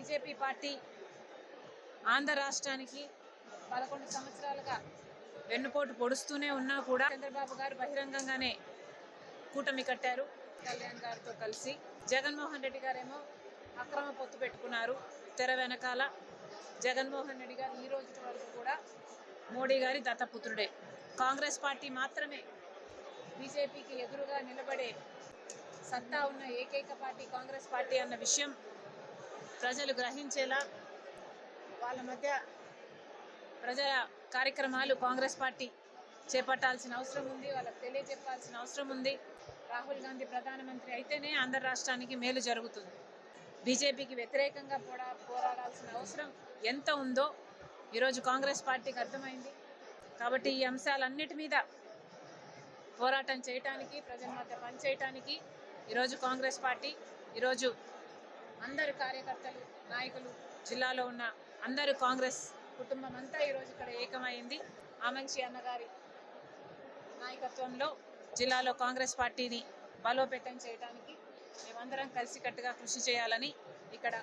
BJP party Andhra రాష్ట్రానికి 11 సంవత్సరాలుగా వెన్నుపోటు పొడుస్తూనే ఉన్నా కూడా చంద్రబాబు గారు బహిరంగంగానే కూటమి కట్టారు కళ్యాణ్ గారితో కలిసి. జగన్మోహన్ రెడ్డి గారేమో అక్రమ పొత్తు పెట్టుకున్నారు తెర వెనకాల. జగన్మోహన్ రెడ్డి గారు ఈ రోజు వరకు కూడా మోడీ గారి దత్తపుత్రుడే. కాంగ్రెస్ పార్టీ మాత్రమే బీజేపీకి ఎదురుగా నిలబడే సత్తా ఉన్న ఏకైక పార్టీ కాంగ్రెస్ పార్టీ అన్న విషయం ప్రజలు గ్రహించేలా వాళ్ళ మధ్య ప్రజల కార్యక్రమాలు కాంగ్రెస్ పార్టీ చేపట్టాల్సిన అవసరం ఉంది, వాళ్ళకి తెలియజెప్పాల్సిన అవసరం ఉంది. రాహుల్ గాంధీ ప్రధానమంత్రి అయితేనే ఆంధ్ర రాష్ట్రానికి మేలు జరుగుతుంది. బీజేపీకి వ్యతిరేకంగా పోరాడాల్సిన అవసరం ఎంత ఉందో ఈరోజు కాంగ్రెస్ పార్టీకి అర్థమైంది. కాబట్టి ఈ అంశాలన్నిటి మీద పోరాటం చేయటానికి, ప్రజల మధ్య పనిచేయటానికి ఈరోజు కాంగ్రెస్ పార్టీ, ఈరోజు అందరు కార్యకర్తలు, నాయకులు, జిల్లాలో ఉన్న అందరూ కాంగ్రెస్ కుటుంబం అంతా ఈరోజు ఇక్కడ ఏకమైంది. ఆమంచి అన్నగారి నాయకత్వంలో జిల్లాలో కాంగ్రెస్ పార్టీని బలోపేతం చేయడానికి మేమందరం కలిసికట్టుగా కృషి చేయాలని ఇక్కడ